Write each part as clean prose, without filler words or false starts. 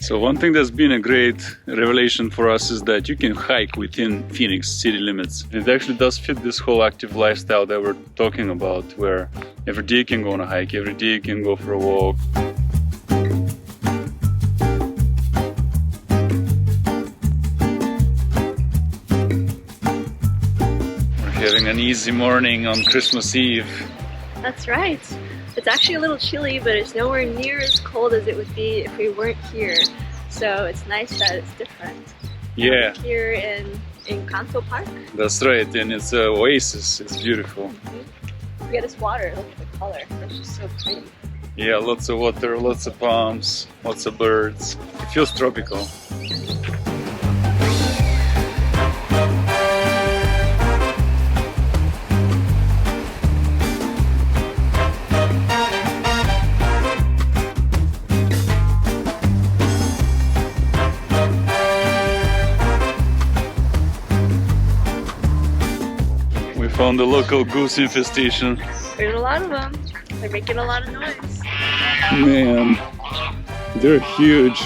So one thing that's been a great revelation for us is that you can hike within Phoenix city limits. It actually does fit this whole active lifestyle that we're talking about, where every day you can go on a hike, every day you can go for a walk. We're having an easy morning on Christmas Eve. That's right. It's actually a little chilly, but it's nowhere near as cold as it would be if we weren't here. So it's nice that it's different. Yeah. We're here in Encanto Park. That's right, and it's an oasis. It's beautiful. We got this water. Look at the color. It's just so pretty. Yeah, lots of water, lots of palms, lots of birds. It feels tropical. Found the local goose infestation. There's a lot of them. They're making a lot of noise. Man, they're huge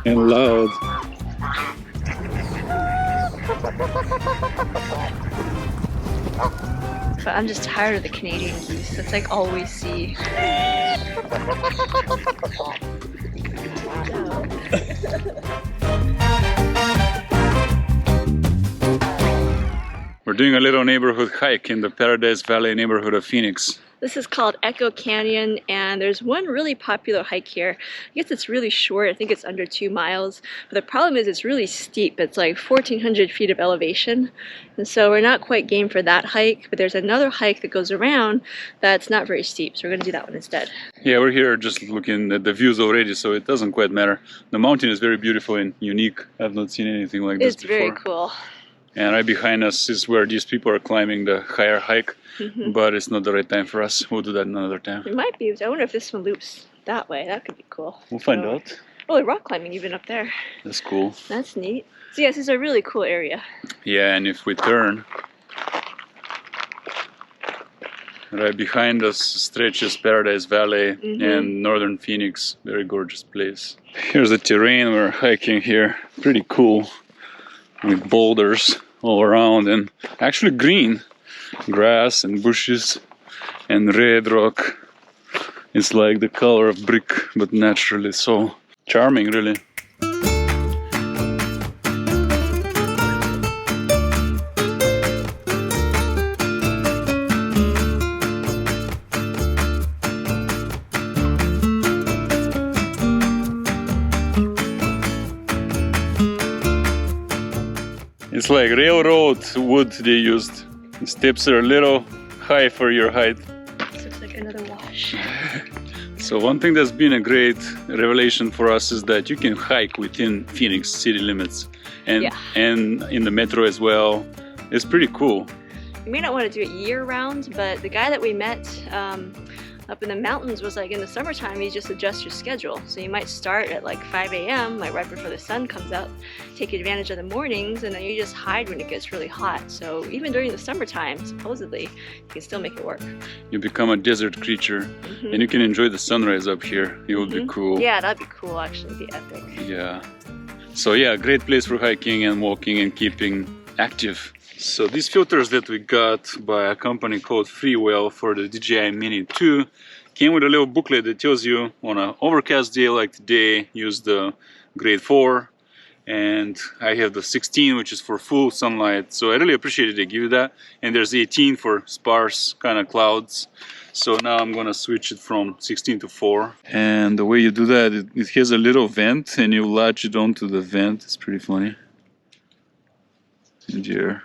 and loud. But I'm just tired of the Canadian geese. That's like all we see. We're doing a little neighborhood hike in the Paradise Valley neighborhood of Phoenix. This is called Echo Canyon, and there's one really popular hike here. I guess it's really short. I think it's under 2 miles. But the problem is it's really steep. It's like 1,400 feet of elevation. And so we're not quite game for that hike, but there's another hike that goes around that's not very steep. So we're going to do that one instead. Yeah, we're here just looking at the views already, so it doesn't quite matter. The mountain is very beautiful and unique. I've not seen anything like this before. It's very cool. And right behind us is where these people are climbing the higher hike, but it's not the right time for us. We'll do that another time. It might be. I wonder if this one loops that way. That could be cool. We'll find out. Oh, rock climbing even up there. That's cool. That's neat. So yes, this is a really cool area. Yeah, and if we turn, right behind us stretches Paradise Valley and northern Phoenix. Very gorgeous place. Here's the terrain we're hiking here. Pretty cool. With boulders all around and actually green grass and bushes and red rock. It's like the color of brick, but naturally so charming, really. It's like railroad wood they used. The steps are a little high for your height. This looks like another wash. So one thing that's been a great revelation for us is that you can hike within Phoenix city limits and in the metro as well. It's pretty cool. You may not want to do it year round, but the guy that we met up in the mountains was like in the summertime you just adjust your schedule. So you might start at like 5 a.m. like right before the sun comes out, take advantage of the mornings, and then you just hide when it gets really hot. So even during the summertime, supposedly, you can still make it work. You become a desert creature and you can enjoy the sunrise up here. It would be cool. Yeah, that'd be cool actually, it'd be epic. Yeah. So yeah, great place for hiking and walking and keeping active. So these filters that we got by a company called Freewell for the DJI Mini 2 came with a little booklet that tells you on an overcast day like today, use the grade 4, and I have the 16, which is for full sunlight. So I really appreciate it they give you that. And there's 18 for sparse kind of clouds. So now I'm gonna switch it from 16 to 4. And the way you do that, it has a little vent and you latch it onto the vent. It's pretty funny. And here.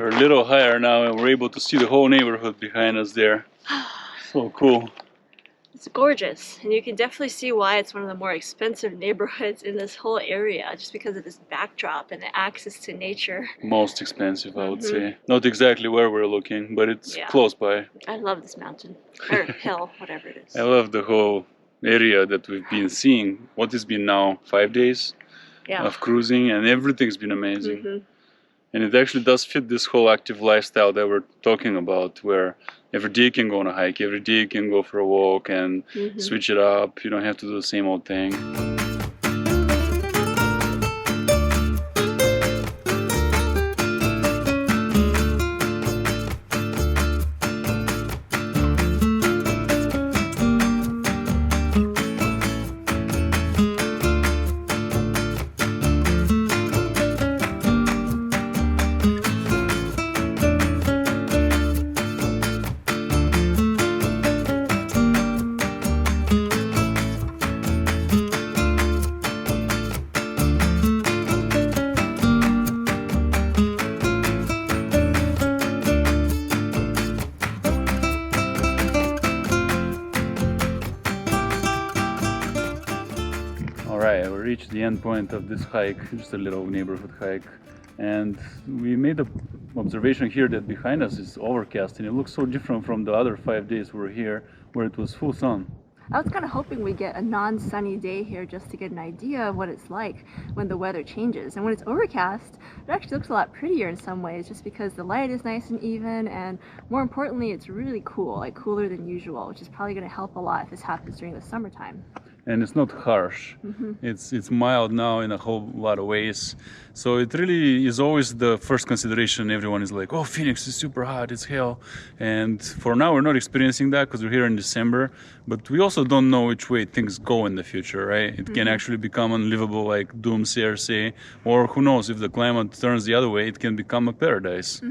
We're a little higher now and we're able to see the whole neighborhood behind us there. So cool. It's gorgeous, and you can definitely see why it's one of the more expensive neighborhoods in this whole area, just because of this backdrop and the access to nature. Most expensive, I would say. Not exactly where we're looking, but it's close by. I love this mountain, or hill, whatever it is. I love the whole area that we've been seeing. What has been now 5 days of cruising, and everything's been amazing. And it actually does fit this whole active lifestyle that we're talking about, where every day you can go on a hike, every day you can go for a walk and switch it up. You don't have to do the same old thing. Alright, we reached the end point of this hike, just a little neighborhood hike, and we made the observation here that behind us is overcast, and it looks so different from the other 5 days we were here where it was full sun. I was kind of hoping we'd get a non-sunny day here just to get an idea of what it's like when the weather changes. And when it's overcast, it actually looks a lot prettier in some ways, just because the light is nice and even, and more importantly, it's really cool, like cooler than usual, which is probably going to help a lot if this happens during the summertime. And it's not harsh. It's mild now in a whole lot of ways. So it really is always the first consideration. Everyone is like, oh, Phoenix is super hot, it's hell. And for now, we're not experiencing that because we're here in December. But we also don't know which way things go in the future, right? It can actually become unlivable, like doomsayer say, or who knows, if the climate turns the other way, it can become a paradise.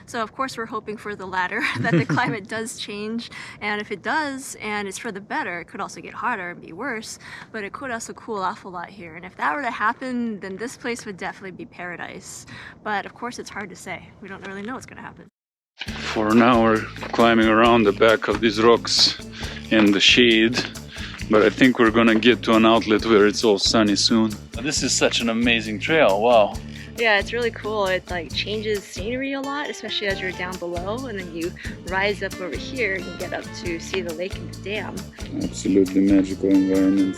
So of course we're hoping for the latter, that the climate does change, and if it does, and it's for the better, it could also get hotter and be worse, but it could also cool off a lot here. And if that were to happen, then this place would definitely be paradise. But of course it's hard to say. We don't really know what's going to happen. For now we're climbing around the back of these rocks in the shade, but I think we're gonna get to an outlet where it's all sunny soon. This is such an amazing trail, wow. Yeah, it's really cool. It like changes scenery a lot, especially as you're down below, and then you rise up over here and you get up to see the lake and the dam. Absolutely magical environment.